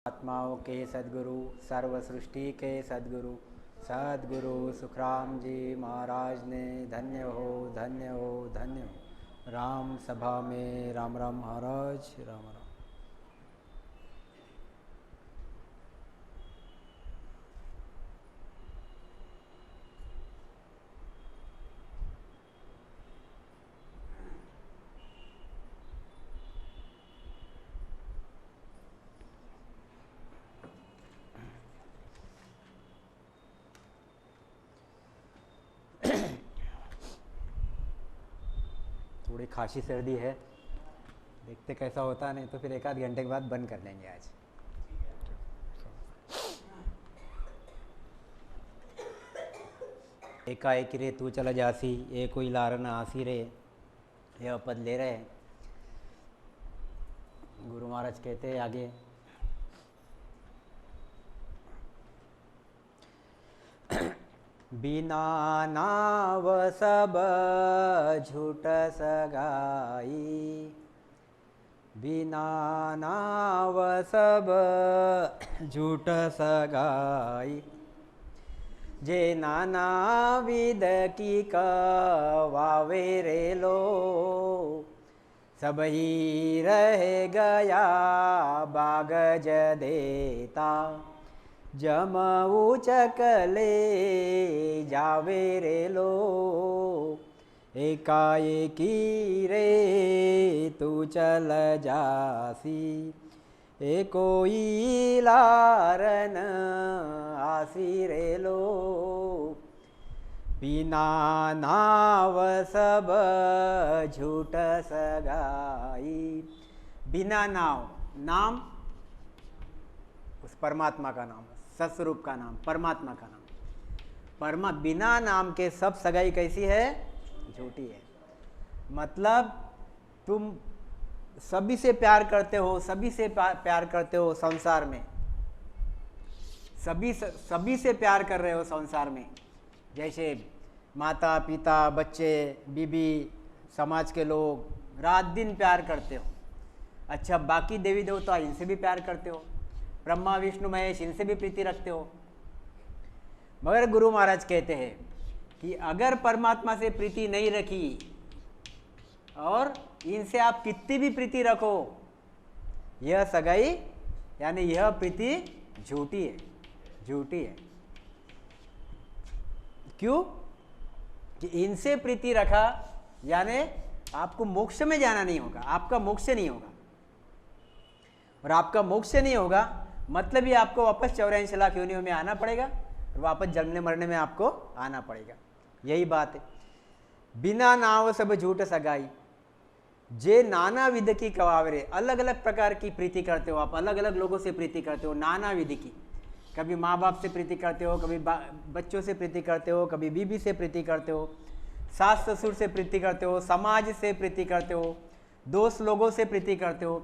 आत्माओं के सद्गुरु, सर्व सृष्टि के सद्गुरु, सद्गुरु सुखराम जी महाराज ने धन्य हो धन्य हो धन्य हो। राम सभा में राम राम महाराज, राम राम। थोड़ी खांसी सर्दी है, देखते कैसा होता है, नहीं तो फिर एक आध घंटे के बाद बंद कर लेंगे आज। एकाएक रे तू चला जासी, ये कोई लारन आसी रे, यह पद ले रहे हैं। गुरु महाराज कहते हैं आगे, बिना नाव सब झूठ सगाई, बिना नाव सब झूठ सगाई, जे नाना विध की कवावे रे लो, सब ही रह गया बागज देता, जम उचकले जावे रे लो, एकाएकी रे तू चल जासी, ए कोई लारन आसी रे लो, बिना नाव सब झूठ सगाई। बिना नाव, नाम उस परमात्मा का नाम, सत्स्वरूप का नाम, परमात्मा का नाम। बिना नाम के सब सगाई कैसी है? झूठी है। मतलब तुम सभी से प्यार करते हो, सभी से प्यार करते हो संसार में, सभी से प्यार कर रहे हो संसार में, जैसे माता पिता बच्चे बीबी समाज के लोग, रात दिन प्यार करते हो। अच्छा, बाकी देवी देवता इनसे भी प्यार करते हो, ब्रह्मा विष्णु महेश इनसे भी प्रीति रखते हो। मगर गुरु महाराज कहते हैं कि अगर परमात्मा से प्रीति नहीं रखी और इनसे आप कितनी भी प्रीति रखो, यह सगाई यानी यह प्रीति झूठी है, झूठी है। क्यों? कि इनसे प्रीति रखा यानी आपको मोक्ष में जाना नहीं होगा, आपका मोक्ष नहीं होगा, और आपका मोक्ष नहीं होगा मतलब ही आपको वापस 84 लाख योनियों में आना पड़ेगा, और वापस जन्मने मरने में आपको आना पड़ेगा। यही बात है। बिना नाव सब झूठ सगाई, जे नाना विध की कवावरे, अलग अलग प्रकार की प्रीति करते हो आप, अलग अलग लोगों से प्रीति करते हो, नाना विधि की। कभी माँ बाप से प्रीति करते हो, कभी बच्चों से प्रीति करते हो, कभी बीबी से प्रीति करते हो, सास ससुर से प्रीति करते हो, समाज से प्रीति करते हो, दोस्त लोगों से प्रीति करते हो,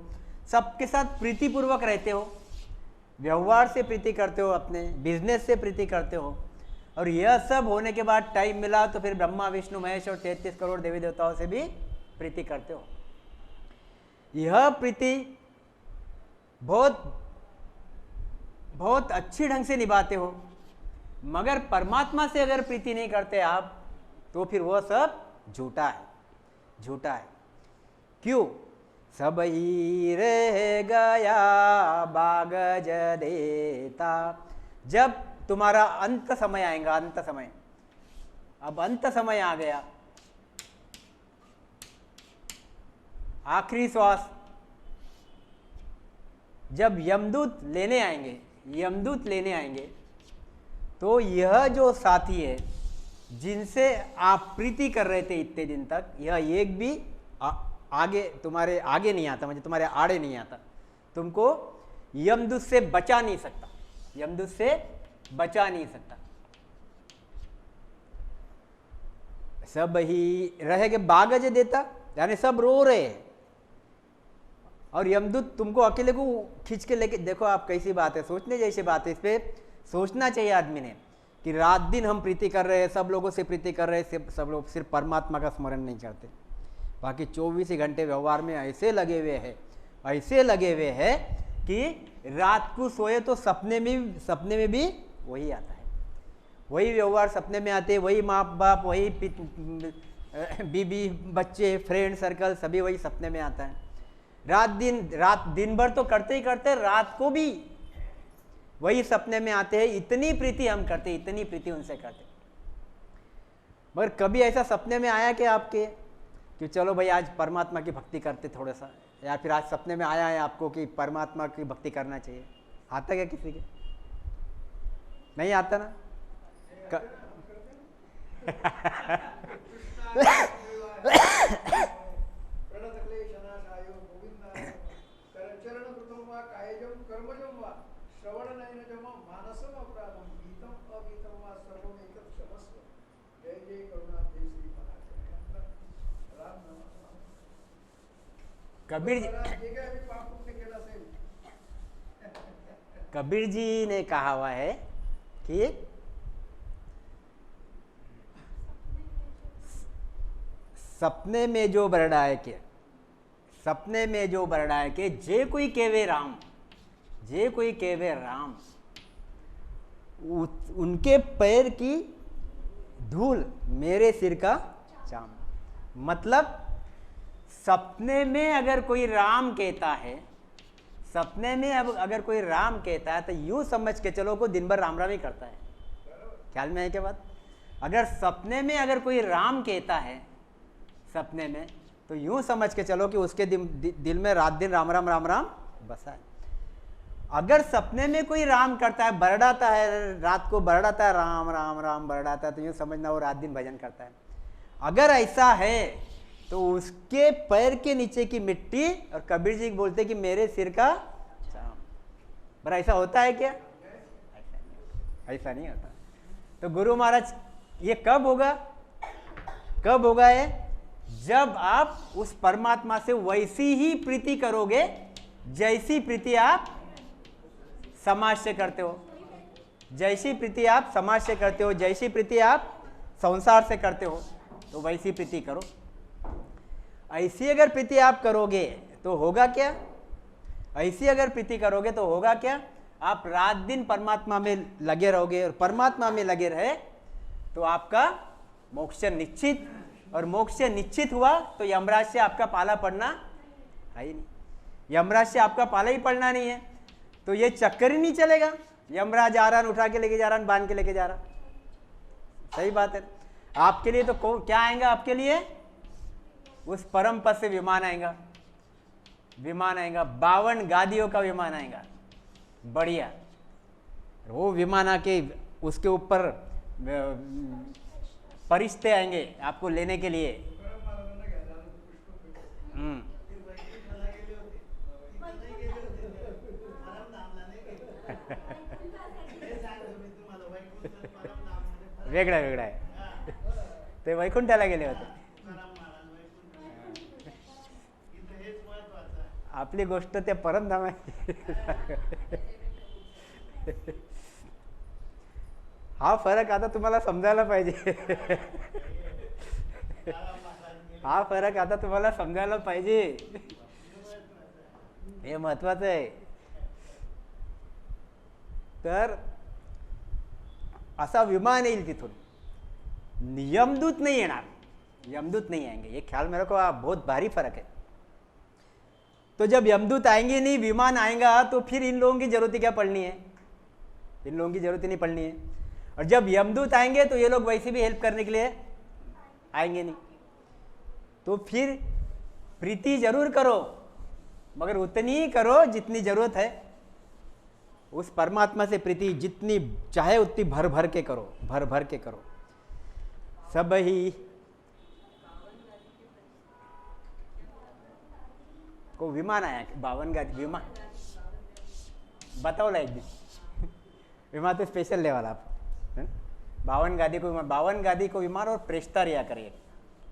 सबके साथ प्रीतिपूर्वक रहते हो, व्यवहार से प्रीति करते हो, अपने बिजनेस से प्रीति करते हो। और यह सब होने के बाद टाइम मिला तो फिर ब्रह्मा विष्णु महेश और 33 करोड़ देवी देवताओं से भी प्रीति करते हो। यह प्रीति बहुत अच्छी ढंग से निभाते हो, मगर परमात्मा से अगर प्रीति नहीं करते आप तो फिर वह सब झूठा है, झूठा है। क्यों? सब ही रह गया बागज देता, जब तुम्हारा अंत समय आएगा, अंत समय, अब अंत समय आ गया, आखिरी श्वास, जब यमदूत लेने आएंगे, यमदूत लेने आएंगे, तो यह जो साथी है जिनसे आप प्रीति कर रहे थे इतने दिन तक, यह एक भी आगे तुम्हारे आगे नहीं आता, मुझे तुम्हारे आड़े नहीं आता, तुमको यमदूत से बचा नहीं सकता, यमदूत से बचा नहीं सकता। सब ही रहेगे बागज देता, यानी सब रो रहे हैं और यमदूत तुमको अकेले को खींच के लेके, देखो आप कैसी बात है, सोचने जैसी बात है। इस पे सोचना चाहिए आदमी ने कि रात दिन हम प्रीति कर रहे हैं, सब लोगों से प्रीति कर रहे हैं, सब लोग सिर्फ परमात्मा का स्मरण नहीं करते। बाकी 24 घंटे व्यवहार में ऐसे लगे हुए हैं कि रात को सोए तो सपने में भी वही आता है, वही व्यवहार सपने में आते हैं, वही माँ बाप, वही बीबी, बच्चे, फ्रेंड सर्कल, सभी वही सपने में आता है। रात दिन भर तो करते ही करते, रात को भी वही सपने में आते हैं। इतनी प्रीति हम करते, इतनी प्रीति उनसे करते। मगर कभी ऐसा सपने में आया कि आपके कि चलो भाई आज परमात्मा की भक्ति करते थोड़ा सा, या फिर आज सपने में आया है आपको कि परमात्मा की भक्ति करना चाहिए? आता क्या किसी के? नहीं आता ना? कबीर जी ने कहा हुआ है कि सपने में जो बरड़ाए के, सपने में जो बरड़ाए के, जे कोई केवे राम, जे कोई केवे राम, उनके पैर की धूल मेरे सिर का चाम। मतलब सपने में अगर कोई राम कहता है, सपने में अब अगर कोई राम कहता है तो यूं समझ के चलो को दिन भर राम राम ही करता है। ख्याल में है क्या बात? अगर सपने में अगर कोई राम कहता है सपने में, तो यूं समझ के चलो कि उसके दिल में रात दिन राम राम राम राम बसा है। अगर सपने में कोई राम करता है, बरड़ाता है, रात को बरड़ाता है, राम राम राम बरड़ाता है, तो यूं समझना वो रात दिन भजन करता है। अगर ऐसा है तो उसके पैर के नीचे की मिट्टी, और कबीर जी बोलते कि मेरे सिर का चाम। पर ऐसा होता है क्या? ऐसा नहीं होता। तो गुरु महाराज ये कब होगा? कब होगा ये? जब आप उस परमात्मा से वैसी ही प्रीति करोगे जैसी प्रीति आप समाज से करते हो, जैसी प्रीति आप समाज से करते हो, जैसी प्रीति आप संसार से करते हो, तो वैसी प्रीति करो। ऐसी अगर प्रीति आप करोगे तो होगा क्या? ऐसी अगर प्रीति करोगे तो होगा क्या? आप रात दिन परमात्मा में लगे रहोगे, और परमात्मा में लगे रहे तो आपका मोक्ष निश्चित। और मोक्ष निश्चित हुआ तो यमराज से आपका पाला पड़ना है ही नहीं, यमराज से आपका पाला ही पड़ना नहीं है, तो ये चक्कर ही नहीं चलेगा। यमराज आ रहा, उठा के लेके जा रहा, बांध के लेके जा रहा। सही बात है। आपके लिए तो क्या आएगा? आपके लिए उस परम पद से विमान आएगा, विमान आएगा, 52 गादियों का विमान आएगा, बढ़िया। वो विमान आके उसके ऊपर फरिश्ते आएंगे आपको लेने के लिए। वेगळा वेगळा आहे ते, वैकुंठाला गेले होते। आपली गोष्ट ते परमधाम आहे। हा फरक आता तुम्हाला समजायला पाहिजे। हा फरक आता तुम्हाला समजायला पाहिजे, हे महत्वाचं आहे। तर असा विमान येईल तिथून, यमदूत नहीं येणार, यमदूत नहीं आएंगे। ये ख्याल मेरे को बहुत भारी फर्क है। तो जब यमदूत आएंगे नहीं, विमान आएगा, तो फिर इन लोगों की जरूरत क्या पड़नी है? इन लोगों की जरूरत ही नहीं पड़नी है। और जब यमदूत आएंगे तो ये लोग वैसे भी हेल्प करने के लिए आएंगे नहीं। तो फिर प्रीति जरूर करो, मगर उतनी ही करो जितनी जरूरत है। उस परमात्मा से प्रीति जितनी चाहे उतनी भर भर के करो, भर भर के करो। सब ही को विमान आया, 52 गादी विमान बताओ एक दिन। विमान तो स्पेशल लेवल आप 52 गादी को विमान, और प्रेष्ठा रिया करिए,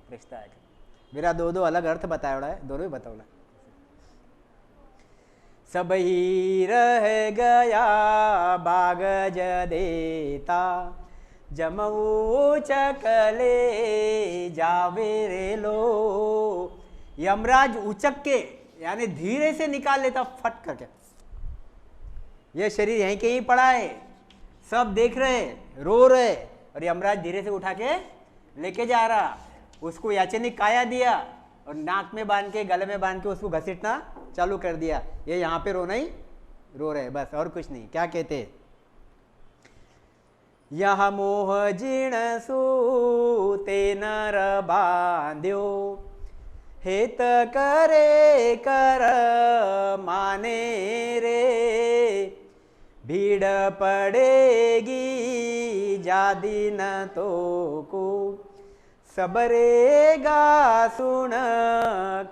प्रेष्ठा है। मेरा दो अलग अर्थ बताया है, दोनों ही बताओ। सब ही रह गया बागज देता, जमऊ चकले जावे रे लो। यमराज उचक के यानी धीरे से निकाल लेता, फट करके ये शरीर यहीं कहीं पड़ा है, सब देख रहे, रो रहे, और यमराज धीरे से उठा के लेके जा रहा। उसको याचनिक काया दिया और नाक में बांध के, गले में बांध के उसको घसीटना चालू कर दिया। ये यहाँ पे रोना ही रो रहे, बस और कुछ नहीं। क्या कहते, यह मोह जीण सूते नर बांध्यो, हेत करे कर माने रे, भीड़ पड़ेगी जादी न तो को, सबरेगा सुन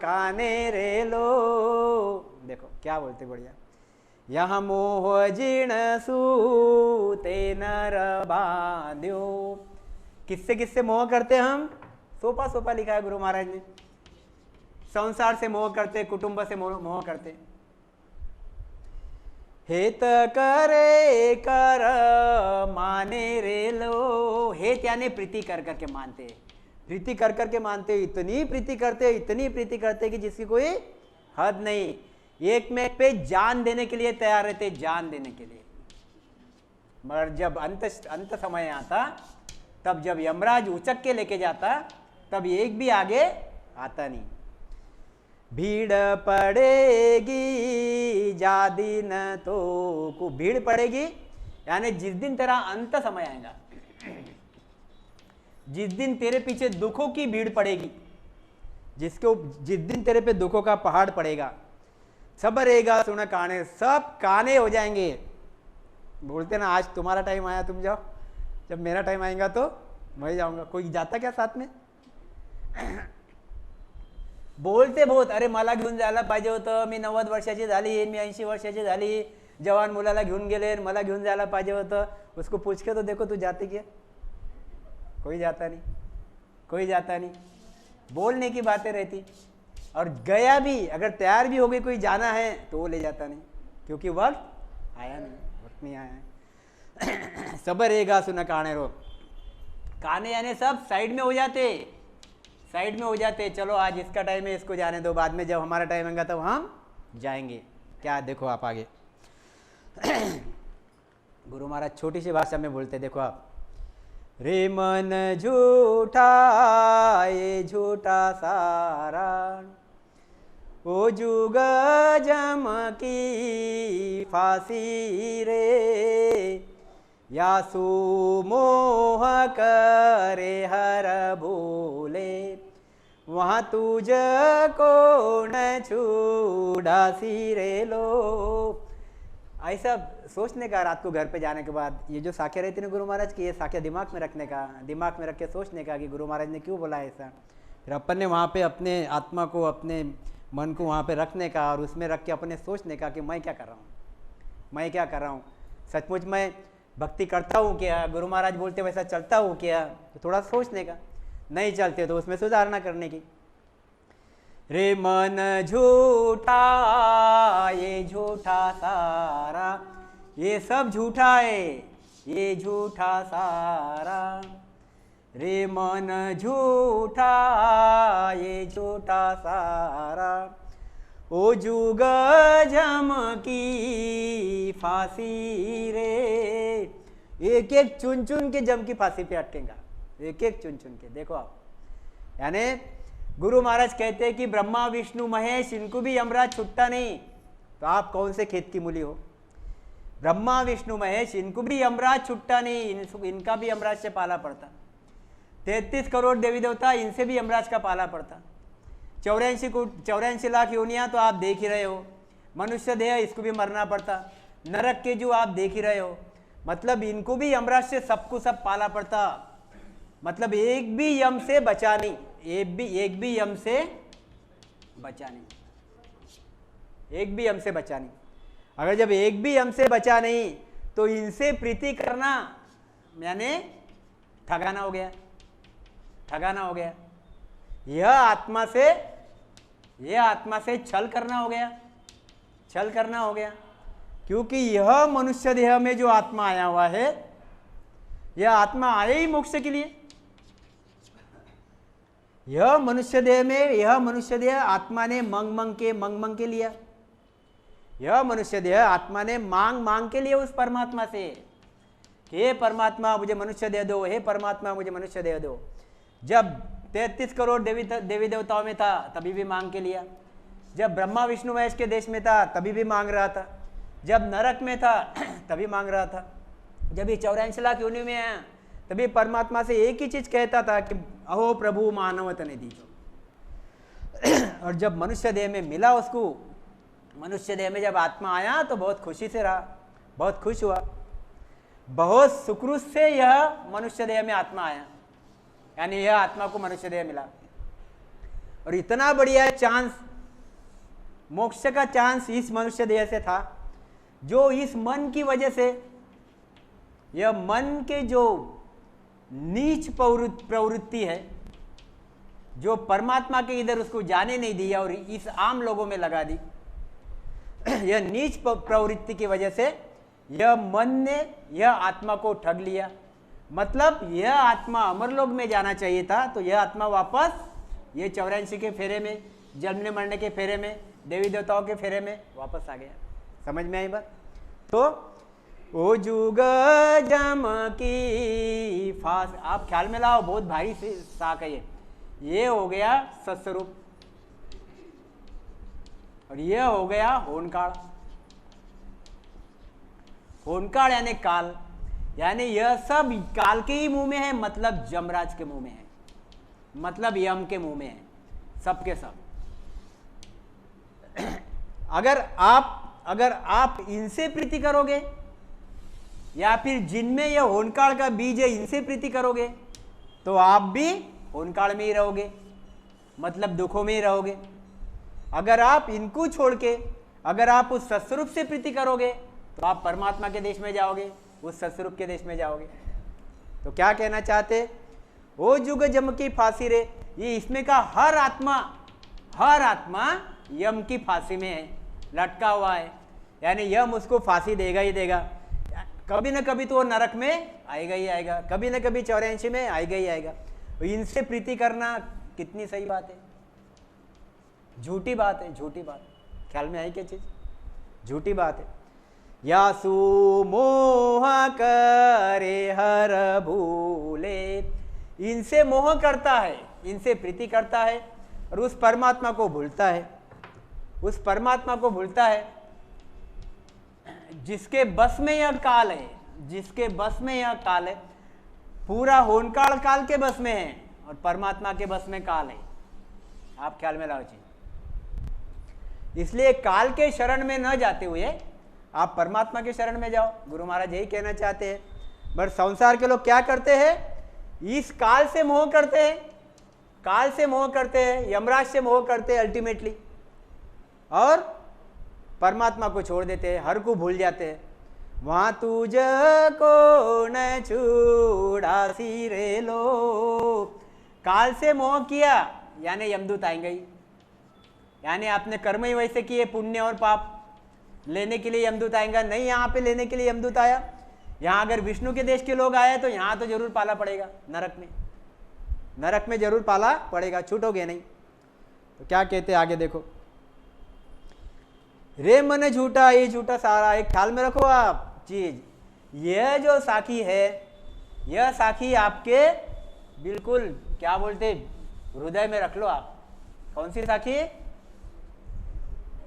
काने रे लो। देखो क्या बोलते बढ़िया, यह मोह जीर्ण सूते नर बांध्यो। किससे किससे मोह करते हम? सोपा सोपा लिखा है गुरु महाराज ने। संसार से मोह करते, कुटुंब से मोह करते। हेत करे कर माने रे लो, हेत यानी प्रीति कर करके मानते, प्रीति कर करके मानते, इतनी प्रीति करते कि जिसकी कोई हद नहीं। एक में पे जान देने के लिए तैयार रहते, जान देने के लिए। मगर जब अंत समय आता, तब जब यमराज उचक के लेके जाता, तब एक भी आगे आता नहीं। भीड़ पड़ेगी जादी न तो को, भीड़ पड़ेगी यानी जिस दिन तेरा अंत समय आएगा, जिस दिन तेरे पीछे दुखों की भीड़ पड़ेगी, जिस दिन तेरे पे दुखों का पहाड़ पड़ेगा, सब रहेगा सुन काने, सब काने हो जाएंगे। बोलते ना आज तुम्हारा टाइम आया तुम जाओ, जब मेरा टाइम आएगा तो मैं जाऊंगा। कोई जाता क्या साथ में? बोलते बहुत, अरे मला घेऊन जायला पाहिजे होतं, मी 90 वर्षाची झाली, मी 80 वर्षाची झाली, जवान मुलाला घेऊन गेले, मला घेऊन जायला पाहिजे होतं। उसको पूछ के तो देखो तू जाते क्या? कोई जाता नहीं, कोई जाता नहीं। बोलने की बातें रहती, और गया भी, अगर तैयार भी हो गई कोई जाना है तो वो ले जाता नहीं, क्योंकि वक्त आया नहीं, वक्त नहीं आया है। सब रहेगा सुन काने रो, काने यानी सब साइड में हो जाते, साइड में हो जाते। चलो आज इसका टाइम है, इसको जाने दो, बाद में जब हमारा टाइम आएगा तब हम जाएंगे। क्या देखो आप आगे गुरु महाराज छोटी सी भाषा में बोलते, देखो आप, रे मन झूठा ये झूठा सारा, ओ जुग जम की फांसी रे, यासु मोह करे हर भूले, वहाँ तुझ को न छूड़ासी रे लो। ऐसा सोचने का रात को घर पे जाने के बाद, ये जो साख्या रहती है ना गुरु महाराज की, ये साख्या दिमाग में रखने का, दिमाग में रख के सोचने का कि गुरु महाराज ने क्यों बोला ऐसा। फिर अपन ने वहाँ पे अपने आत्मा को, अपने मन को वहाँ पे रखने का, और उसमें रख के अपने सोचने का कि मैं क्या कर रहा हूँ, मैं क्या कर रहा हूँ, सचमुच मैं भक्ति करता हूँ क्या, गुरु महाराज बोलते वैसा चलता हूँ क्या। तो थोड़ा सोचने का, नहीं चलते तो उसमें सुधारना करने की। रे मन झूठा ये झूठा सारा, ये सब झूठा है, ये झूठा सारा। रे मन झूठा ये झूठा सारा, ओ जुग जम की फांसी रे। एक एक चुन चुन के जम की फांसी पे अटकेगा, एक एक चुन चुन के। देखो आप, यानी गुरु महाराज कहते हैं कि ब्रह्मा विष्णु महेश, इनको भी यमराज छुट्टा नहीं, तो आप कौन से खेत की मूली हो? ब्रह्मा विष्णु महेश, इनको भी यमराज छुट्टा नहीं, इनका भी यमराज से पाला पड़ता। 33 करोड़ देवी देवता, इनसे भी यमराज का पाला पड़ता। 84 लाख योनियां तो आप देख ही रहे हो। मनुष्य देह, इसको भी मरना पड़ता। नरक के जो आप देख ही रहे हो, मतलब इनको भी यमराज से सबको सब पाला पड़ता। मतलब एक भी यम से बचा नहीं, एक भी यम से बचा नहीं, एक भी यम से बचा नहीं। अगर जब एक भी यम से बचा नहीं, तो इनसे प्रीति करना यानी ठगाना हो गया, ठगाना हो गया। यह आत्मा से छल करना हो गया, छल करना हो गया। क्योंकि यह मनुष्य देह में जो आत्मा आया हुआ है, यह आत्मा आए ही मोक्ष के लिए। यह मनुष्य देह में, यह मनुष्य देह आत्मा ने मंग मंग के लिया। यह मनुष्य देह आत्मा ने मांग मांग के लिए उस परमात्मा से, हे परमात्मा मुझे मनुष्य दे दो, हे परमात्मा मुझे मनुष्य दे दो। जब 33 करोड़ देवी देवताओं में था तभी भी मांग के लिया, जब ब्रह्मा विष्णु महेश के देश में था तभी भी मांग रहा था, जब नरक में था तभी मांग रहा था, जब ये 84 लाख योनियों में आया तभी परमात्मा से एक ही चीज कहता था कि अहो प्रभु मानव तने दीजो। और जब मनुष्य देह में मिला उसको, मनुष्य देह में जब आत्मा आया तो बहुत खुशी से रहा, बहुत खुश हुआ, बहुत सुकृत से यह मनुष्य देह में आत्मा आया, यानी यह आत्मा को मनुष्य देह मिला। और इतना बढ़िया चांस, मोक्ष का चांस इस मनुष्य देह से था, जो इस मन की वजह से, यह मन के जो नीच प्रवृत्ति है, जो परमात्मा के इधर उसको जाने नहीं दिया और इस आम लोगों में लगा दी, यह नीच प्रवृत्ति की वजह से यह मन ने यह आत्मा को ठग लिया। मतलब यह आत्मा अमरलोक में जाना चाहिए था, तो यह आत्मा वापस ये 84 के फेरे में, जन्मने मरने के फेरे में, देवी देवताओं के फेरे में वापस आ गया। समझ में आई बात? तो ओ जुग जम की फांस, आप ख्याल में लाओ, बहुत भारी से साक है ये हो गया सत्स्वरूप और ये हो गया होनकाल। होनकाल यानी काल, यानी यह सब काल के ही मुंह में है, मतलब यमराज के मुंह में है, मतलब यम के मुंह में है, सबके सब। अगर आप इनसे प्रीति करोगे या फिर जिनमें यह होनकाल का बीज है इनसे प्रीति करोगे तो आप भी होनकाल में ही रहोगे, मतलब दुखों में ही रहोगे। अगर आप इनको छोड़ के अगर आप उस सत्स्वरूप से प्रीति करोगे तो आप परमात्मा के देश में जाओगे, उस सत्स्वरूप के देश में जाओगे। तो क्या कहना चाहते? ओ जुग जम की फांसी रे, ये इसमें का हर आत्मा यम की फांसी में है, लटका हुआ है, यानी यम उसको फांसी देगा ही देगा। कभी ना कभी तो वो नरक में आएगा ही आएगा, कभी ना कभी 84 में आएगा ही आएगा। तो इनसे प्रीति करना कितनी सही बात है? झूठी बात है, झूठी बात। ख्याल में आई क्या चीज? झूठी बात है। यासु मोह करे हर भूले, इनसे मोह करता है, इनसे प्रीति करता है और उस परमात्मा को भूलता है, उस परमात्मा को भूलता है जिसके बस में यह काल है, जिसके बस में यह काल है। पूरा होनकाल काल के बस में है और परमात्मा के बस में काल है। आप ख्याल में लाओ जी। इसलिए काल के शरण में न जाते हुए आप परमात्मा के शरण में जाओ। गुरु महाराज यही कहना चाहते हैं। बट संसार के लोग क्या करते हैं? इस काल से मोह करते हैं, काल से मोह करते हैं, यमराज से मोह करते हैं अल्टीमेटली, और परमात्मा को छोड़ देते हैं, हर को भूल जाते हैं। वहां तुझको न छूड़ासी रे लो, काल से मोह किया यानी यमदूत आएंगे ही, यानी आपने कर्म ही वैसे किए, पुण्य और पाप लेने के लिए यमदूत आएगा। नहीं यहाँ पे लेने के लिए यमदूत आया, यहाँ अगर विष्णु के देश के लोग आए तो यहाँ तो जरूर पाला पड़ेगा, नरक में जरूर पाला पड़ेगा, छूटोगे नहीं। तो क्या कहते आगे देखो, रे मन झूठा, ये झूठा सारा। एक ख्याल में रखो आप चीज, यह जो साखी है, यह साखी आपके बिल्कुल क्या बोलते हृदय में रख लो आप। कौन सी साखी?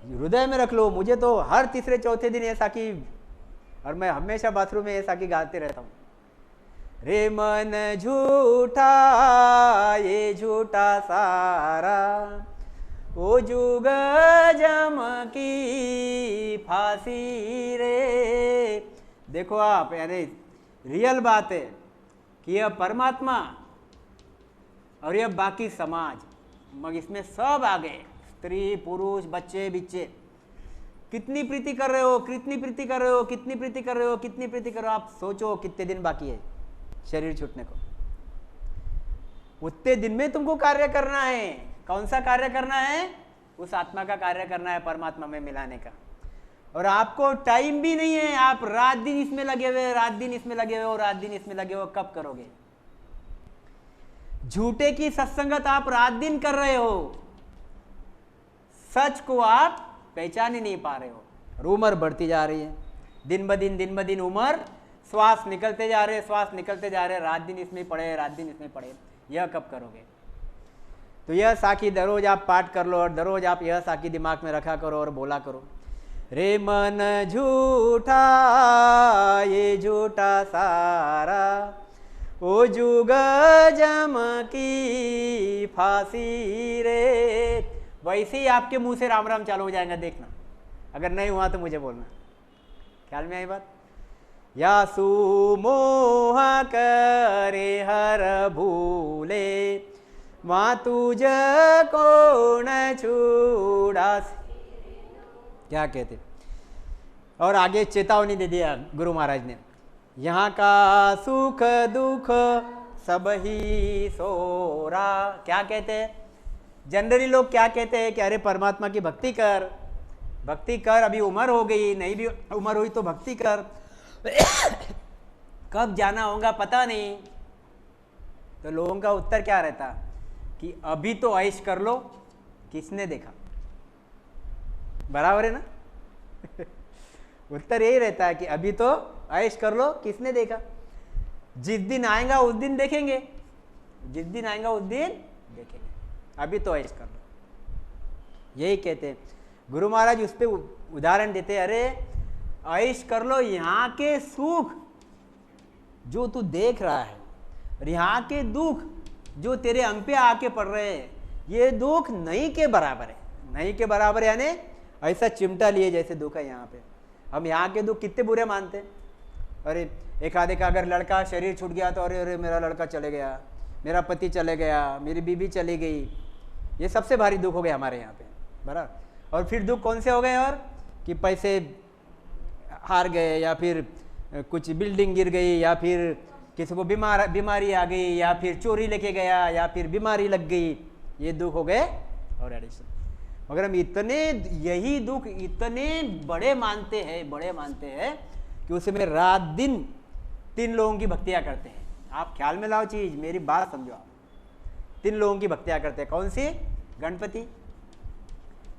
हृदय में रख लो। मुझे तो हर तीसरे चौथे दिन ये साखी, और मैं हमेशा बाथरूम में ये साखी गाते रहता हूँ। रे मन झूठा, ये झूठा सारा, ओ जुग जम की फांसी रे। देखो आप, यानी रियल बात है कि यह परमात्मा और यह बाकी समाज, मग इसमें सब आ गए, स्त्री पुरुष बच्चे बिच्चे। कितनी प्रीति कर रहे हो, कितनी प्रीति कर रहे हो, कितनी प्रीति कर रहे हो, कितनी प्रीति कर रहे हो। आप सोचो कितने दिन बाकी है शरीर छूटने को। उतने दिन में तुमको कार्य करना है। कौन सा कार्य करना है? उस आत्मा का कार्य करना है, परमात्मा में मिलाने का। और आपको टाइम भी नहीं है, आप रात दिन इसमें लगे हुए, रात दिन इसमें लगे हुए, रात दिन इसमें लगे हुए। कब करोगे? झूठे की सत्संगत आप रात दिन कर रहे हो, सच को आप पहचान ही नहीं पा रहे हो। और उम्र बढ़ती जा रही है, दिन ब दिन उम्र, श्वास निकलते जा रहे, श्वास निकलते जा रहे, रात दिन इसमें पड़े, रात दिन इसमें पड़े। यह कब करोगे? तो यह साखी दररोज आप पाठ कर लो और दररोज आप यह साखी दिमाग में रखा करो और बोला करो, रे मन झूठा ये झूठा सारा, ओ जुग जम की फांसी रे। वैसे ही आपके मुंह से राम राम चालू हो जाएगा, देखना। अगर नहीं हुआ तो मुझे बोलना। ख्याल में आई बात? या सुमोह करे हर भूले, माँ तुझ कौन छूड़ा। क्या कहते? और आगे चेतावनी दे दिया गुरु महाराज ने, यहाँ का सुख दुख सब ही सोरा। क्या कहते हैं जनरली लोग? क्या कहते हैं कि अरे परमात्मा की भक्ति कर, भक्ति कर, अभी उम्र हो गई, नहीं भी उम्र हुई तो भक्ति कर, कब जाना होगा पता नहीं। तो लोगों का उत्तर क्या रहता कि अभी तो ऐश कर लो, किसने देखा? बराबर है ना? उत्तर यही रहता है कि अभी तो ऐश कर लो, किसने देखा? जिस दिन आएगा उस दिन देखेंगे, जिस दिन आएगा उस दिन देखेंगे, अभी तो ऐश कर लो। यही कहते हैं गुरु महाराज। उस पर उदाहरण देते, अरे ऐश कर लो, यहाँ के सुख जो तू देख रहा है और यहाँ के दुख जो तेरे अंग पे आके पड़ रहे हैं, ये दुख नहीं के बराबर है। नहीं के बराबर यानी ऐसा चिमटा लिए जैसे दुख है यहाँ पे। हम यहाँ के दुख कितने बुरे मानते हैं। अरे एक आधे का अगर लड़का शरीर छूट गया तो अरे अरे मेरा लड़का चले गया, मेरा पति चले गया, मेरी बीवी चली गई, ये सबसे भारी दुख हो गया हमारे यहाँ पे, बराबर। और फिर दुख कौन से हो गए? और कि पैसे हार गए, या फिर कुछ बिल्डिंग गिर गई, या फिर किसी को बीमारी आ गई, या फिर चोरी लेके गया, या फिर बीमारी लग गई, ये दुख हो गए और एडिशन। मगर हम इतने यही दुख इतने बड़े मानते हैं कि उसमें रात दिन 3 लोगों की भक्तियां करते हैं। आप ख्याल में लाओ चीज, मेरी बात समझो आप। 3 लोगों की भक्तियां करते हैं। कौन सी? गणपति,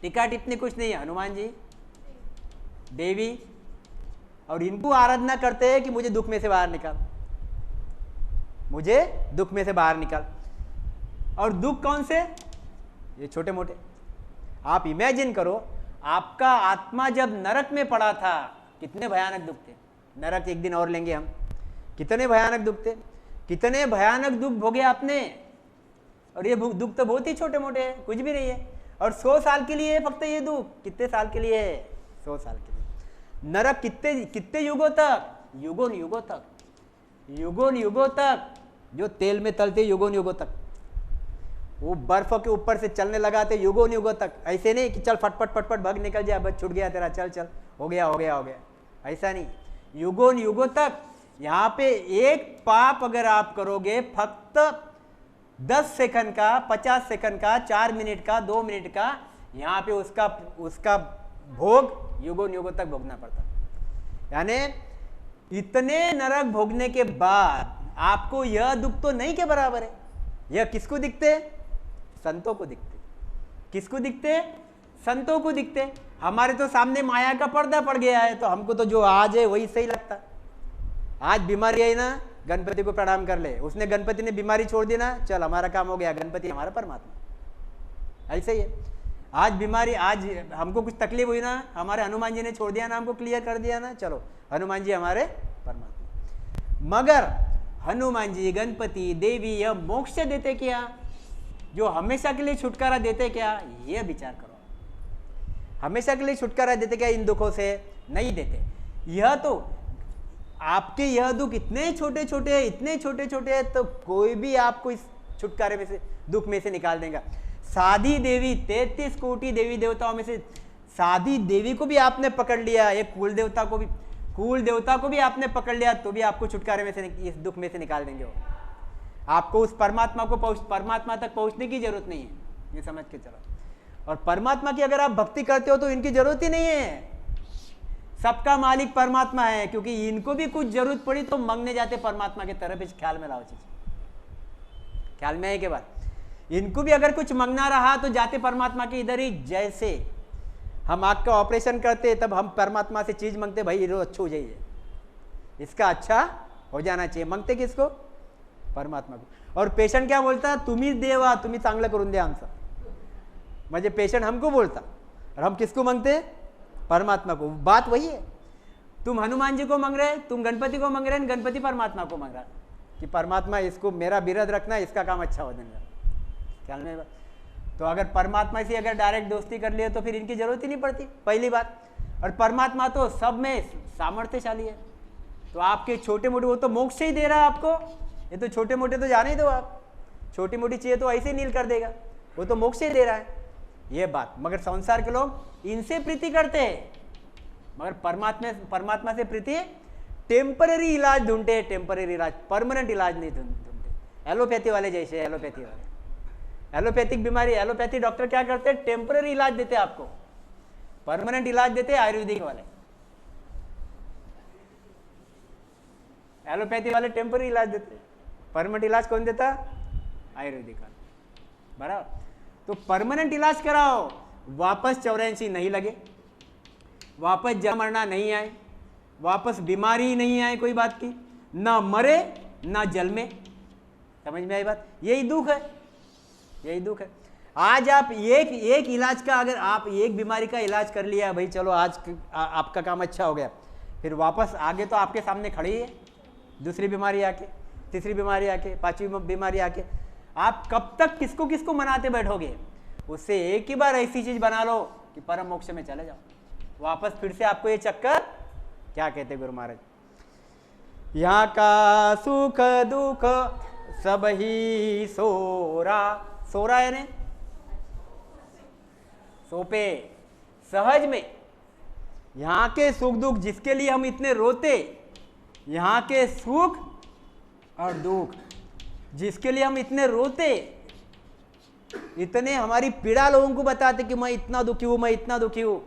टिका टिप्पणी कुछ नहीं है, हनुमान जी, देवी, और इनको आराधना करते हैं कि मुझे दुख में से बाहर निकाल, मुझे दुख में से बाहर निकाल। और दुख कौन से? ये छोटे मोटे। आप इमेजिन करो, आपका आत्मा जब नरक में पड़ा था, कितने भयानक दुख थे। नरक एक दिन और लेंगे हम, कितने भयानक दुख थे, कितने भयानक दुख भोगे आपने। और ये दुख तो बहुत ही छोटे मोटे हैं, कुछ भी नहीं है। और 100 साल के लिए फक्त ये दुख, कितने साल के लिए है? 100 साल के लिए। नरक कितने युगों तक? युगों युगों तक, युगों युगों तक। जो तेल में तलते युगों युगों तक, वो बर्फ के ऊपर से चलने लगाते युगों युगों तक। ऐसे नहीं कि चल फटफट फटफट भाग निकल जाए, बस छूट गया तेरा, चल चल हो गया हो गया हो गया, ऐसा नहीं। युगों युगों तक। यहाँ पे एक पाप अगर आप करोगे फक्त 10 सेकंड का, 50 सेकंड का, 4 मिनट का, 2 मिनट का, यहाँ पे उसका भोग युगों युगों तक भोगना पड़ता। यानी इतने नरक भोगने के बाद आपको यह दुख तो नहीं के बराबर है। यह किसको दिखते? संतों को दिखते। किसको दिखते? संतों को दिखते। हमारे तो सामने माया का पर्दा पड़ गया है, तो हमको तो जो आज है वही सही लगता। आज बीमारी आई ना, गणपति को प्रणाम कर ले। उसने गणपति ने बीमारी छोड़ दी ना, चल हमारा काम हो गया, गणपति हमारा परमात्मा। ऐसे ही है। आज बीमारी, आज हमको कुछ तकलीफ हुई ना, हमारे हनुमान जी ने छोड़ दिया ना, हमको क्लियर कर दिया ना, चलो हनुमान जी हमारे परमात्मा। मगर हनुमान जी, गणपति, देवी यह मोक्ष देते क्या? जो हमेशा के लिए छुटकारा देते क्या? यह विचार करो। हमेशा के लिए छुटकारा देते क्या? इन दुखों से नहीं देते। यह तो आपके यह दुख इतने छोटे छोटे हैं, इतने छोटे छोटे हैं, तो कोई भी आपको इस छुटकारे में से, दुख में से निकाल देगा। साधी देवी, 33 कोटि देवी देवताओं में से साधी देवी को भी आपने पकड़ लिया, एक कुल देवता को भी आपने पकड़ लिया, तो भी आपको छुटकारे में से, इस दुख में से निकाल देंगे वो। आपको उस परमात्मा तक पहुंचने की जरूरत नहीं है, ये समझ के चलो। और परमात्मा की अगर आप भक्ति करते हो तो इनकी जरूरत ही नहीं है। सबका मालिक परमात्मा है, क्योंकि इनको भी कुछ जरूरत पड़ी तो मांगने जाते परमात्मा की तरफ। इस ख्याल में लाओ चीज, ख्याल में आए के बाद इनको भी अगर कुछ मांगना रहा तो जाते परमात्मा के इधर ही। जैसे हम आँख का ऑपरेशन करते तब हम परमात्मा से चीज मांगते, भाई ये अच्छा हो जाइए, इसका अच्छा हो जाना चाहिए, मांगते किसको? परमात्मा को। और पेशंट क्या बोलता? तुम्ही देवा, तुम्ही चांगलं करून द्या आमचं, म्हणजे पेशंट हमको बोलता और हम किसको मांगते? परमात्मा को। बात वही है, तुम हनुमान जी को मांग रहे, तुम गणपति को मांग रहे, गणपति परमात्मा को मांग रहा कि परमात्मा इसको मेरा बिरद रखना, इसका काम अच्छा हो जाएगा। ख्याल में? तो अगर परमात्मा से अगर डायरेक्ट दोस्ती कर लिए तो फिर इनकी जरूरत ही नहीं पड़ती, पहली बात। और परमात्मा तो सब में सामर्थ्यशाली है, तो आपके छोटे मोटे, वो तो मोक्ष से ही दे रहा है आपको, ये तो छोटे मोटे तो जाने ही दो आप, छोटी मोटी चीजें तो ऐसे ही नील कर देगा, वो तो मोक्ष से ही दे रहा है, ये बात। मगर संसार के लोग इनसे प्रीति करते हैं, मगर परमात्मा से प्रीति टेम्पररी इलाज ढूंढते हैं, टेम्पररी इलाज, परमानेंट इलाज नहीं ढूंढते। एलोपैथी वाले जैसे, एलोपैथी वाले, एलोपैथिक बीमारी, एलोपैथी डॉक्टर क्या करते हैं? टेम्पररी इलाज देते हैं आपको, परमानेंट इलाज देते हैं आयुर्वेदिक वाले। एलोपैथी वाले टेम्पररी इलाज देते, परमानेंट इलाज कौन देता? आयुर्वेदिक वाला, बराबर। तो परमानेंट इलाज कराओ, वापस 84 नहीं लगे, वापस जन्म मरना नहीं आए, वापस बीमारी नहीं आए कोई बात की, ना मरे ना जन्मे। समझ में आई बात? यही दुख है, यही दुख है। आज आप एक इलाज का, अगर आप एक बीमारी का इलाज कर लिया भाई, चलो आज आपका काम अच्छा हो गया, फिर वापस आगे तो आपके सामने खड़ी है दूसरी बीमारी आके, तीसरी बीमारी आके, पांचवी बीमारी आके, आप कब तक किसको किसको मनाते बैठोगे? उससे एक ही बार ऐसी चीज बना लो कि परम मोक्ष में चले जाओ, वापस फिर से आपको ये चक्कर, क्या कहते गुरु महाराज, यहाँ का सुख दुख सब ही सोरा, सोरा यानी सोपे, सहज में। यहाँ के सुख दुख जिसके लिए हम इतने रोते, यहाँ के सुख और दुख जिसके लिए हम इतने रोते, इतने हमारी पीड़ा लोगों को बताते कि मैं इतना दुखी हूं, मैं इतना दुखी हूं,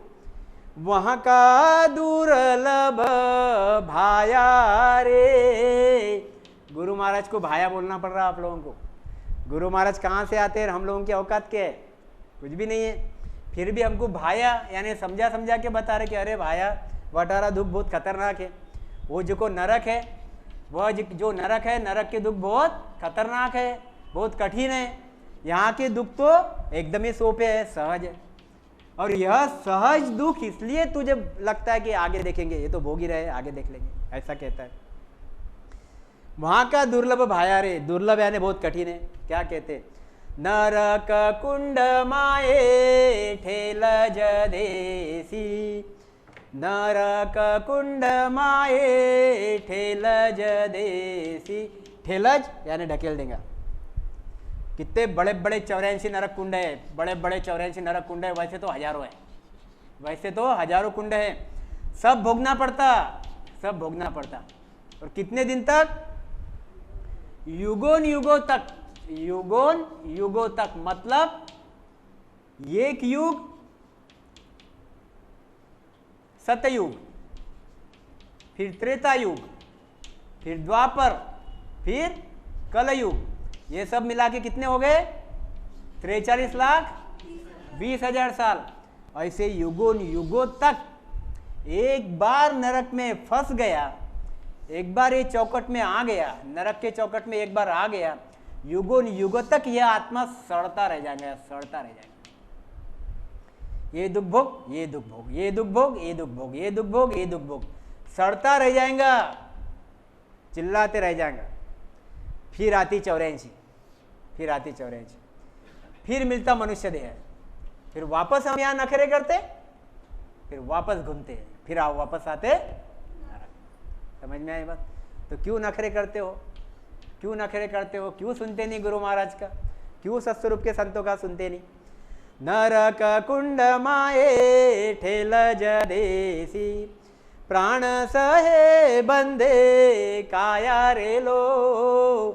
वहां का दुर्लभ भाया रे। गुरु महाराज को भाया बोलना पड़ रहा है आप लोगों को। गुरु महाराज कहाँ से आते हैं? हम लोगों की औकात क्या है? कुछ भी नहीं है, फिर भी हमको भाया यानी समझा समझा के बता रहे कि अरे भाया वटारा दुख बहुत खतरनाक है, वो जो को नरक है, वह जो नरक है, नरक के दुख बहुत खतरनाक है, बहुत कठिन है। यहाँ के दुख तो एकदम ही सोपे है, सहज है। और यह सहज दुख इसलिए तुझे लगता है कि आगे देखेंगे, ये तो भोगी रहे, आगे देख लेंगे, ऐसा कहता है। वहां का दुर्लभ भाया रे, दुर्लभ यानी बहुत कठिन है। क्या कहते? नरक कुंड माए ठेलज देसी, नरक कुंड माए ठेलज देसी। ठेलज यानी ढकेल देगा। कितने बड़े बड़े 84 नरक कुंड है, बड़े बड़े 84 नरक कुंड है, वैसे तो हजारों है, वैसे तो हजारों कुंड है, सब भोगना पड़ता, सब भोगना पड़ता। और कितने दिन तक? युगों युगों तक, युगों युगों तक, मतलब एक युग सतयुग, फिर त्रेता युग, फिर द्वापर, फिर कलयुग, ये सब मिला के कितने हो गए? 43,20,000 साल। ऐसे युगों युगों तक एक बार नरक में फंस गया, एक बार ये चौकट में आ गया, नरक के चौकट में एक बार आ गया, युगों युगों तक यह आत्मा सड़ता रह जाएगा, सड़ता रह जाएगा। ये दुख भोग, ये दुख भोग, ये दुख भोग, ये दुख भोग, ये दुख भोग, ये दुख भोग, सड़ता रह जाएगा, चिल्लाते रह जाएगा। फिर आती 84, फिर आती 84, फिर मिलता मनुष्य देह, फिर वापस हम यहाँ नखरे करते, फिर वापस घूमते, फिर आओ वापस आते। समझ में आई बात? तो क्यों नखरे करते हो? क्यों नखरे करते हो? क्यों सुनते नहीं गुरु महाराज का? क्यों सत्स्वरूप के संतों का सुनते नहीं? नरक कुंड माए ठेलज देसी, प्राण सहे बंदे काया रे लो,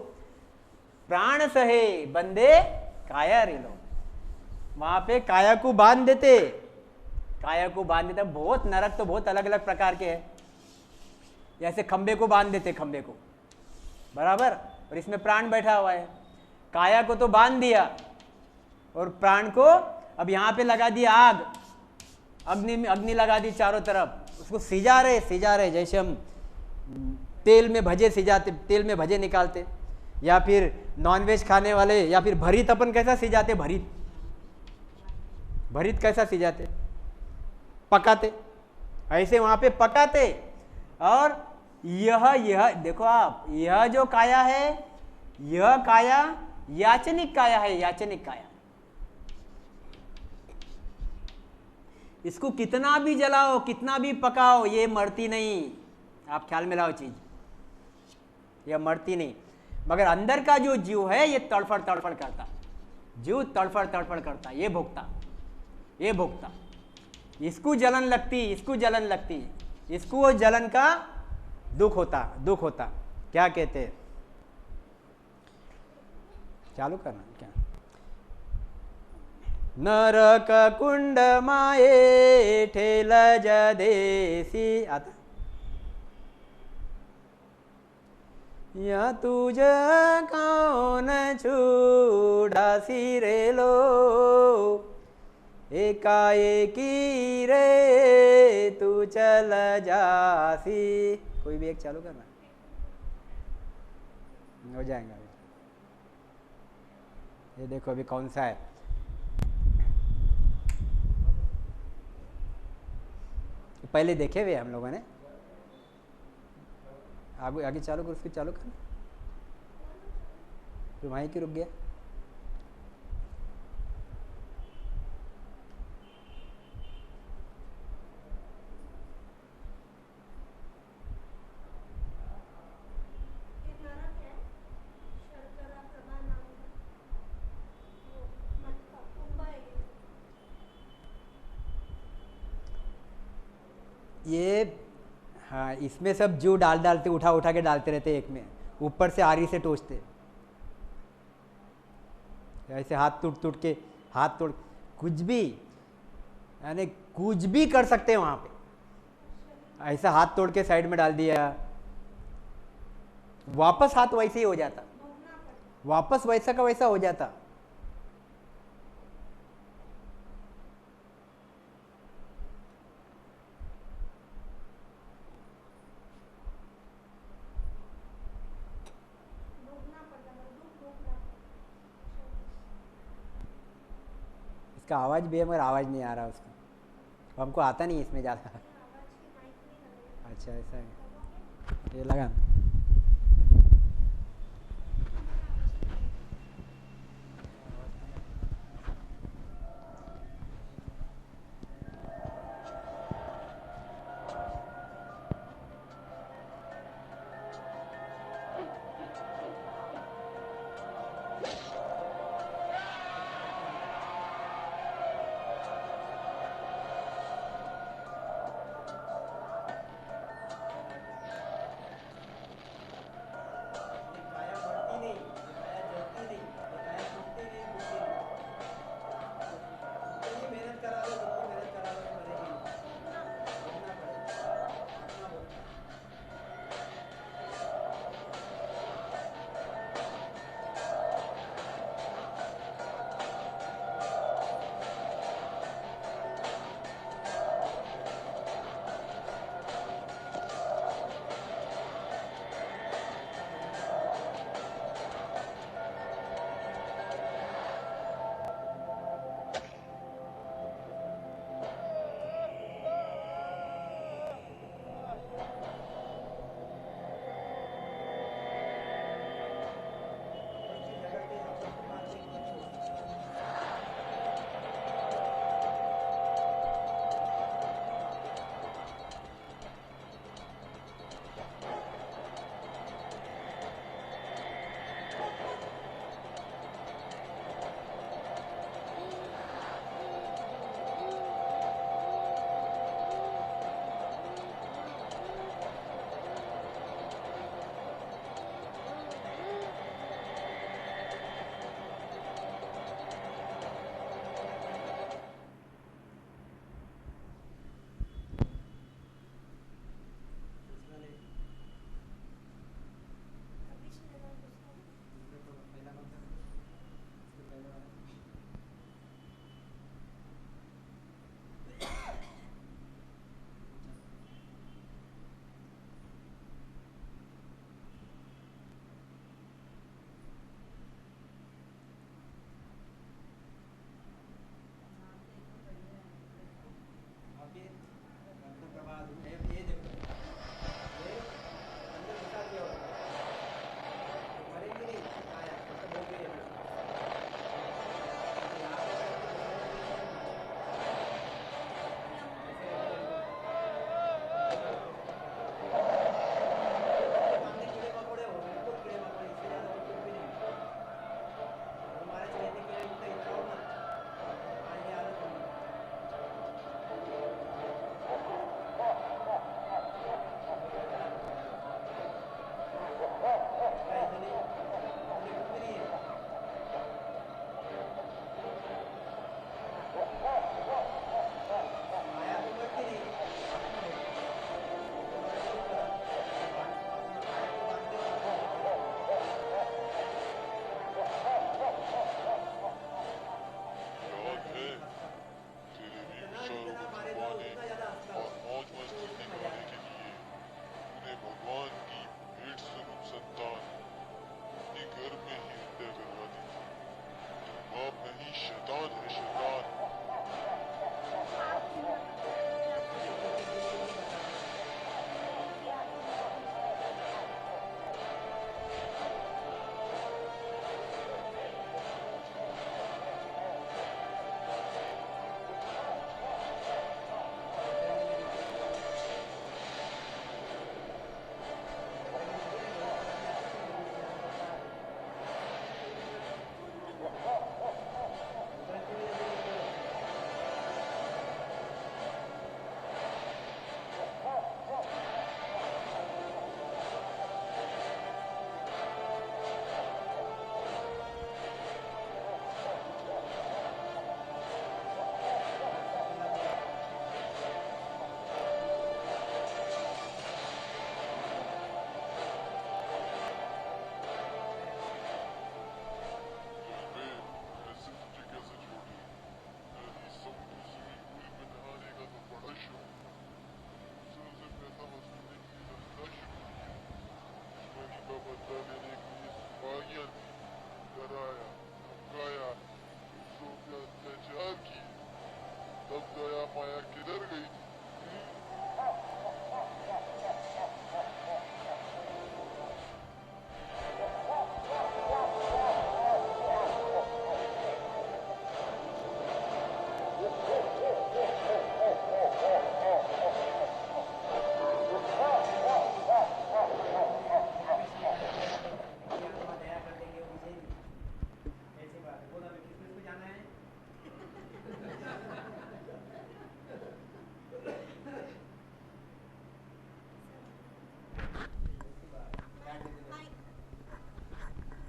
प्राण सहे बंदे काया रे लो। वहां पे काया को बांध देते, काया को बांध देते। बहुत नरक तो बहुत अलग अलग प्रकार के हैं, जैसे खंबे को बांध देते, खंबे को, बराबर, और इसमें प्राण बैठा हुआ है। काया को तो बांध दिया और प्राण को अब यहां पे लगा दिया आग, अग्नि में अग्नि लगा दी चारों तरफ, उसको सिजा रहे जैसे हम तेल में भजे सिजाते, तेल में भजे निकालते, या फिर नॉनवेज खाने वाले, या फिर भरित अपन कैसा सिजाते, भरित कैसा सिजाते, पकाते, ऐसे वहां पे पकाते। और यह देखो आप, यह जो काया है, यह काया याचनिक काया है, याचनिक काया। इसको कितना भी जलाओ, कितना भी पकाओ, ये मरती नहीं। आप ख्याल में लाओ चीज, यह मरती नहीं। मगर अंदर का जो जीव है ये तड़फड़ तड़फड़ करता, जीव तड़फड़ तड़फड़ करता, ये भोगता, ये भोगता। इसको जलन लगती, इसको जलन लगती, इसको वो जलन का दुख होता, दुख होता। क्या कहते हैं, चालू करना क्या? नरक कुंड माये ठेल जदेसी आता या तुझ कौन छूडासी रे लो एकाएकी रे तू चल जासी। कोई भी एक चालू करना, हो जाएगा। ये देखो अभी कौन सा है, पहले देखे हुए हम लोगों ने। आगे आगे चालू कर, उसको चालू करना, तो वहीं की रुक गया। ये हाँ, इसमें सब जू डालते उठा के डालते रहते, एक में ऊपर से आरी से टोचते, ऐसे हाथ टूट के, हाथ तोड़, कुछ भी, यानी कुछ भी कर सकते हैं वहां पे। ऐसा हाथ तोड़ के साइड में डाल दिया, वापस हाथ वैसे ही हो जाता, वापस वैसा का वैसा हो जाता। इसका आवाज भी है मगर आवाज नहीं आ रहा उसका, हमको आता नहीं इसमें ज़्यादा। अच्छा ऐसा है, ये लगा।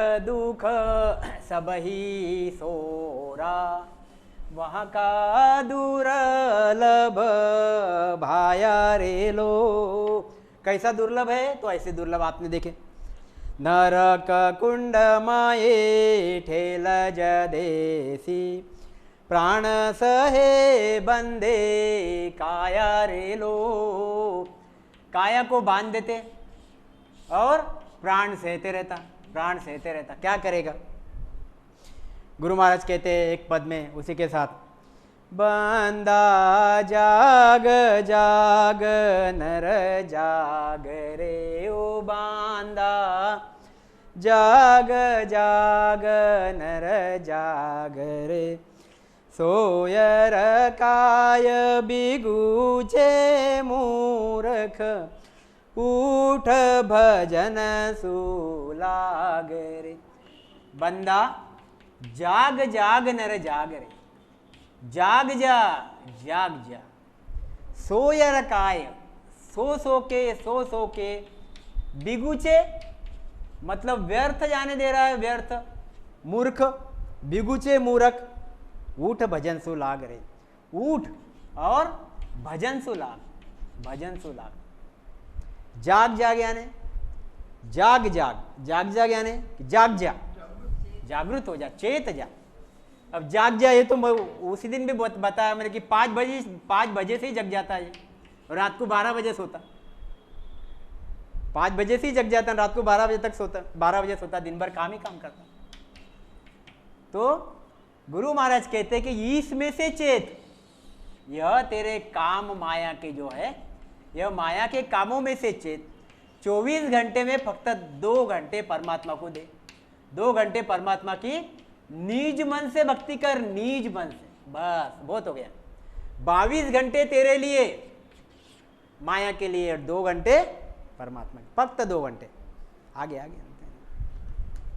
दुख सब ही सोरा, वहाँ का दुर्लभ भाया रे लो। कैसा दुर्लभ है? तो ऐसे दुर्लभ आपने देखे, नरक कुंड माये ठेल जदेसी, प्राण सहे बंदे काया रे लो। काया को बांध देते और प्राण सहते रहता, प्राण सहते रहता, क्या करेगा? गुरु महाराज कहते हैं एक पद में उसी के साथ, बंदा जाग जाग नर जाग रे ओ बांदा, जाग जाग नर जाग रे, सोयर काय बिगुचे मूर्ख, उठ भजन सुलाग रे। बंदा जाग जाग नर जाग रे, जाग जा जाग जा, सोयर काय, सो के, बिगुचे मतलब व्यर्थ जाने दे रहा है, व्यर्थ, मूर्ख, बिगुचे मूर्ख, उठ भजन सु लाग रे, उठ और भजन सु लाग, भजन सु लाग। जाग जाग यानी जाग जाग, जाग जाग यानी जाग जा, जागृत हो जा, चेत जा। अब जाग जा, ये तो उसी दिन भी बताया मैंने कि 5 बजे से ही जग जाता है ये, रात को 12 बजे सोता, 5 बजे से ही जग जाता, रात को 12 बजे तक सोता, 12 बजे सोता, दिन भर काम ही काम करता। तो गुरु महाराज कहते हैं कि इसमें से चेत, यह तेरे काम माया के जो है, यह माया के कामों में से चेत, 24 घंटे में फक्त 2 घंटे परमात्मा को दे, 2 घंटे परमात्मा की निज मन से भक्ति कर, निज मन से, बस बहुत हो गया। 22 घंटे तेरे लिए, माया के लिए, 2 घंटे परमात्मा के, फक्त 2 घंटे। आगे आगे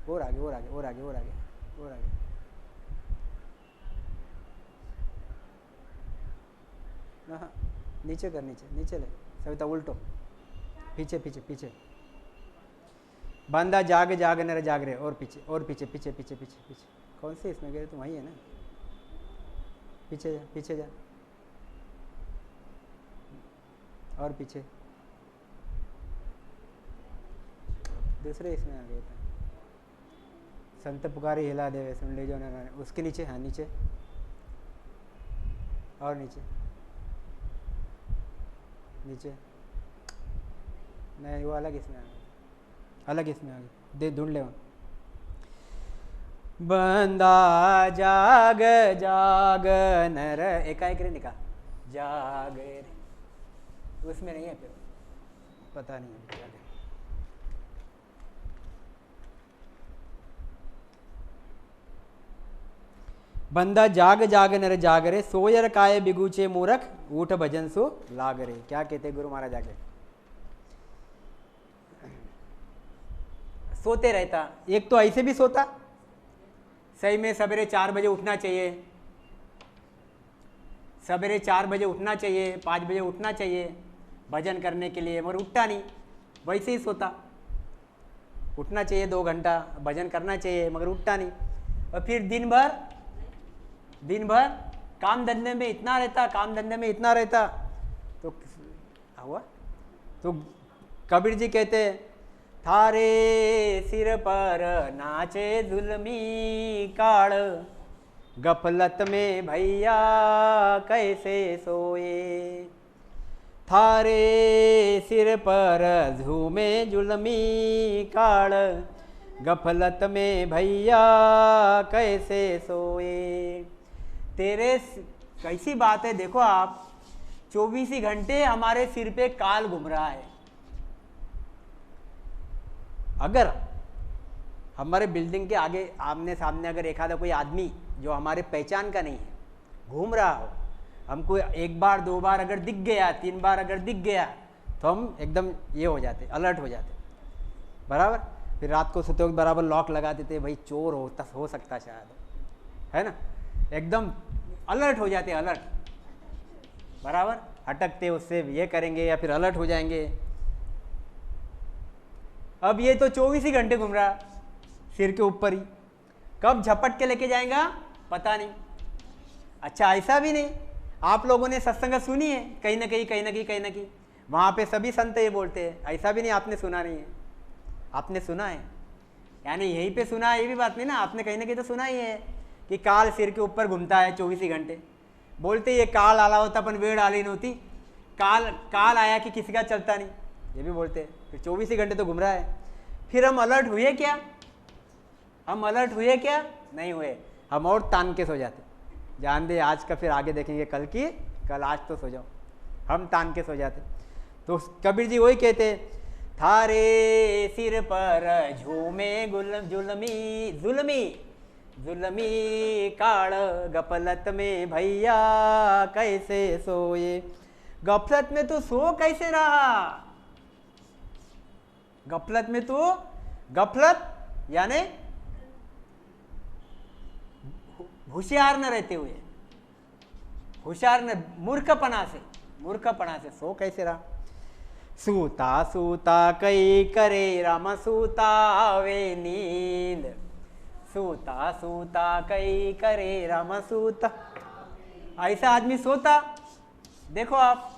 और आगे और आगे और आगे और आगे और आगे। हाँ, नीचे कर, नीचे नीचे ले सविता, उल्टो, पीछे पीछे पीछे। बंदा जाग जाग नर जाग रहे, और पीछे और पीछे पीछे पीछे पीछे पीछे। कौन सी इसमें गए? तुम वही है ना, पीछे जा पीछे जा, और पीछे, दूसरे इसमें आ गए थे, संत पुकारी हिला देवे सुन ले जो ना, उसके नीचे, हाँ नीचे और नीचे, नीचे नहीं, वो अलग इसमें आ गया, अलग इसमें आ गया, दे ढूंढ ले। बंदा जाग जाग नर, एकाएक रे निकाल, जाग रे, उसमें नहीं है, फिर पता नहीं है। बंदा जाग जाग नर जाग रे, सोयर काय बिगुचे मूर्ख, उठ भजन सो लाग रे। क्या कहते गुरु महाराज आगे? सोते रहता, एक तो ऐसे भी सोता, सही में सवेरे 4 बजे उठना चाहिए, सवेरे 4 बजे उठना चाहिए, 5 बजे उठना चाहिए भजन करने के लिए, मगर उठता नहीं, वैसे ही सोता। उठना चाहिए 2 घंटा, भजन करना चाहिए, मगर उठता नहीं। और फिर दिन भर काम धंधे में इतना रहता, काम धंधे में इतना रहता, तो हुआ तो कबीर जी कहते, थारे सिर पर नाचे जुल्मी काड़, गफलत में भैया कैसे सोए। थारे सिर पर झूमे जुल्मी काड़, गफलत में भैया कैसे सोए। तेरे कैसी बात है, देखो आप 24 ही घंटे हमारे सिर पे काल घूम रहा है। अगर हमारे बिल्डिंग के आगे आमने सामने अगर एक आधा कोई आदमी जो हमारे पहचान का नहीं है घूम रहा हो, हमको 1 बार 2 बार अगर दिख गया, 3 बार अगर दिख गया, तो हम एकदम ये हो जाते, अलर्ट हो जाते, बराबर। फिर रात को सोते वक्त बराबर लॉक लगा देते, भाई चोर हो सकता शायद, है ना, एकदम अलर्ट हो जाते, अलर्ट, बराबर, हटकते उससे, ये करेंगे या फिर अलर्ट हो जाएंगे। अब ये तो 24 ही घंटे घूम रहा, सिर के ऊपर ही। कब झपट के लेके जाएगा पता नहीं। अच्छा ऐसा भी नहीं, आप लोगों ने सत्संग सुनी है कहीं ना कहीं, कहीं ना कहीं, कहीं ना कहीं, वहाँ पे सभी संत ये बोलते हैं। ऐसा भी नहीं आपने सुना नहीं है, आपने सुना है, यानी यहीं पे सुना है, ये भी बात नहीं ना, आपने कहीं ना कहीं तो सुना ही है कि काल सिर के ऊपर घूमता है 24 घंटे। बोलते ये काल आला होता पण वेळ आली नव्हती, काल आया कि किसी का चलता नहीं, ये भी बोलते हैं। फिर 24 घंटे तो घूम रहा है। फिर हम अलर्ट हुए क्या? हम अलर्ट हुए क्या? नहीं हुए, हम और तान के सो जाते। जान दे आज का, फिर आगे देखेंगे कल की, कल आज तो सो जाओ, हम तान के सो जाते। तो कबीर जी वही कहते, थारे सिर पर झूमे जुलमी जुलमी जुलमी काल, गफलत में भैया कैसे सोए। गफलत में तू सो कैसे रहा? गफलत में तू, गफलत यानी होशियार न रहते हुए, होशियार न, मूर्खपना से सो कैसे रहा? सूता सूता कई करे राम सूतावे नींद, सूता सूता कई करे राम सूता। ऐसा आदमी सोता, देखो आप,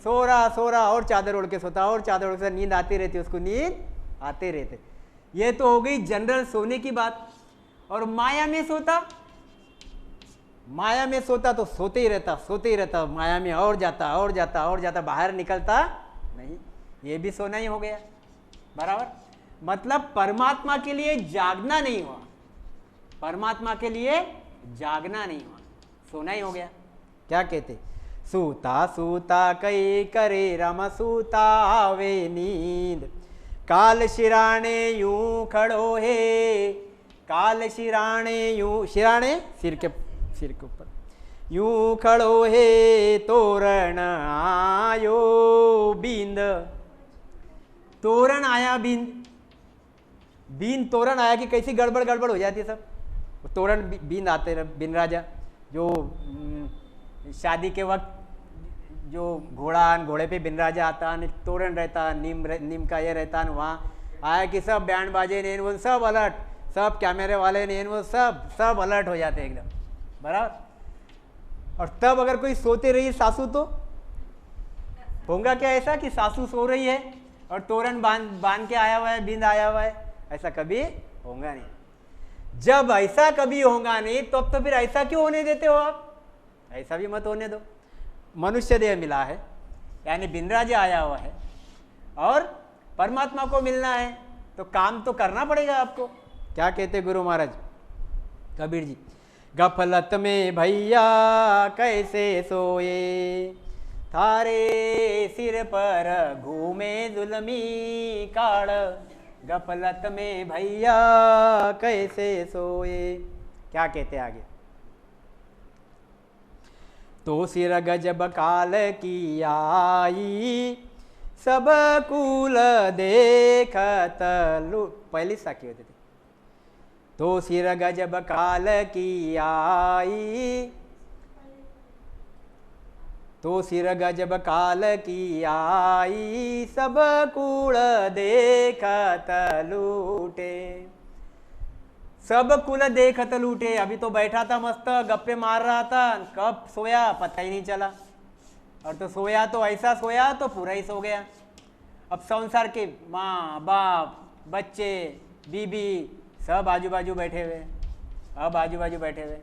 सो रहा और चादर ओढ़ के सोता, और चादर ओढ़ के, नींद आती रहती, उसको नींद आते रहते। ये तो हो गई जनरल सोने की बात। और माया में सोता, माया में सोता तो सोते ही रहता, माया में और जाता, बाहर निकलता नहीं, ये भी सोना ही हो गया बराबर। मतलब परमात्मा के लिए जागना नहीं हुआ, परमात्मा के लिए जागना नहीं हुआ, सोना ही हो गया। क्या कहते? सूता सूता कई करे राम सूतावे नींद, काल शिराणे यूं खड़ो है, काल शिराणे यूं, शिराणे सिर के ऊपर, यूं खड़ो है तोरण आयो बींद, तोरण आया बींद तोरण आया कि कैसी गड़बड़ हो जाती है सब। तोरण बींद आते रहे, बिन राजा जो शादी के वक्त जो घोड़े पे बिन राजा आता, तोरण रहता, नीम का ये रहता, वहाँ आया कि सब बैंड बाजे ने वो सब अलर्ट, सब कैमरे वाले ने वो सब अलर्ट हो जाते एकदम बराबर। और तब अगर कोई सोते रही सासू तो होगा क्या ऐसा कि सासू सो रही है और तोरण बांध के आया हुआ है, बिंद आया हुआ है? ऐसा कभी होगा नहीं। जब ऐसा कभी होगा नहीं तो अब तो फिर ऐसा क्यों होने देते हो आप? ऐसा भी मत होने दो। मनुष्य देह मिला है, यानी बिनराजा आया हुआ है और परमात्मा को मिलना है, तो काम तो करना पड़ेगा आपको। क्या कहते गुरु महाराज कबीर जी? गफलत में भैया कैसे सोए, थारे सिर पर घूमे जुलमी काल, गफलत में भैया कैसे सोए। क्या कहते आगे? तो सिर गजब काल की आई, सब कुल देखत लूट। पहली साखी होती थी, तो सिर गजब काल की आई, तो सिर गजब काल की आई, सब कुल देखत लूटे, सब कुल देखत लूटे। अभी तो बैठा था मस्त गप्पे मार रहा था, कब सोया पता ही नहीं चला। और तो सोया तो ऐसा सोया तो पूरा ही सो गया। अब संसार के माँ बाप बच्चे बीबी सब आजू बाजू बैठे हुए, अब आजू बाजू बैठे हुए।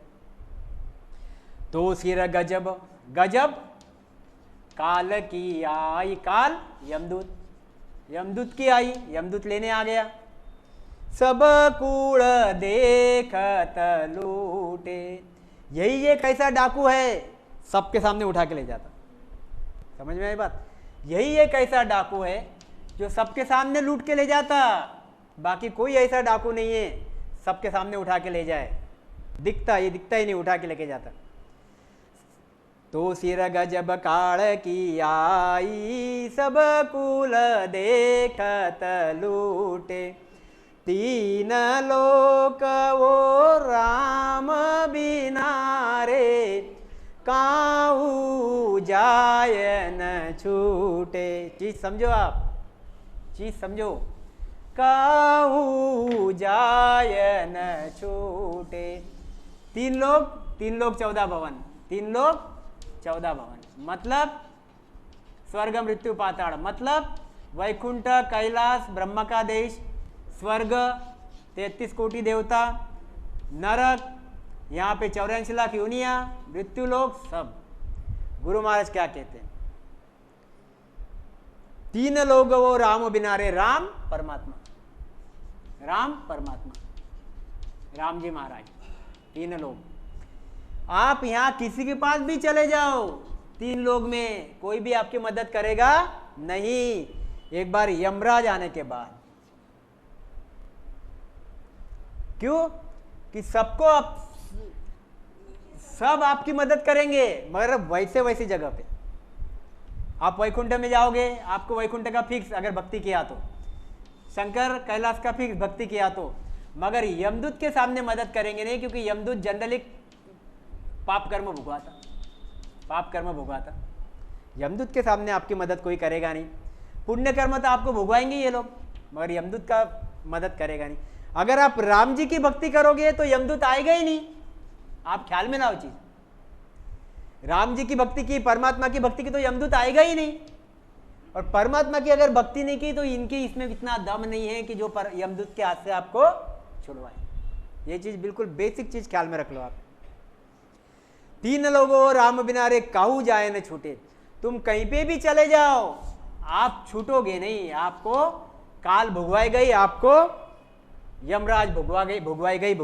तो सिर गजब, गजब काल की आई, काल यमदूत, यमदूत की आई, यमदूत लेने आ गया। सब कूड़ देखत लूटे, यही एक ऐसा डाकू है सबके सामने उठा के ले जाता। समझ में आई बात? यही एक ऐसा डाकू है जो सबके सामने लूट के ले जाता, बाकी कोई ऐसा डाकू नहीं है सबके सामने उठा के ले जाए। दिखता ही नहीं, उठा के लेके जाता। तो सिर गजब काल की आई, सब कुल देखत लूटे, तीन लोक वो राम बिना रे, काहू जाय न छूटे। चीज समझो आप, चीज समझो, काहू जाय छूटे। तीन लोग 14 भवन, 3 लोग 14 भवन, मतलब स्वर्ग मृत्यु पाताल, मतलब वैकुंठ, कैलाश, ब्रह्म का देश, स्वर्ग 33 कोटि देवता, नरक यहाँ पे 84 लाख योनिया, मृत्यु लोग सब। गुरु महाराज क्या कहते हैं? 3 लोग वो राम बिना रे, राम परमात्मा, राम परमात्मा, राम जी महाराज 3 लोग। आप यहां किसी के पास भी चले जाओ, 3 लोग में कोई भी आपकी मदद करेगा नहीं, एक बार यमराज आने के बाद। क्यों? कि सब आपकी मदद करेंगे, मगर वैसे जगह पे। आप वैकुंठ में जाओगे, आपको वैकुंठ का फिक्स अगर भक्ति किया तो, शंकर कैलाश का फिक्स भक्ति किया तो, मगर यमदूत के सामने मदद करेंगे नहीं, क्योंकि यमदूत जनरली पाप कर्म भुगवाता। यमदूत के सामने आपकी मदद कोई करेगा नहीं। पुण्य कर्म तो आपको भुगवाएंगे ये लोग, मगर यमदूत का मदद करेगा नहीं। अगर आप राम जी की भक्ति करोगे तो यमदूत आएगा ही नहीं। आप ख्याल में लाओ चीज, राम जी की भक्ति की, परमात्मा की भक्ति की, तो यमदूत आएगा ही नहीं। और परमात्मा की अगर भक्ति नहीं की तो इनकी इसमें इतना दम नहीं है कि जो यमदूत के हाथ से आपको छुड़वाए। ये चीज बिल्कुल बेसिक चीज ख्याल में रख लो आप। 3 लोगों राम बिना रे काहू जाए न छूटे। तुम कहीं पे भी चले जाओ, आप छूटोगे नहीं, आपको काल भुगवाएगा ही, आपको यमराज भुगवाएगा ही।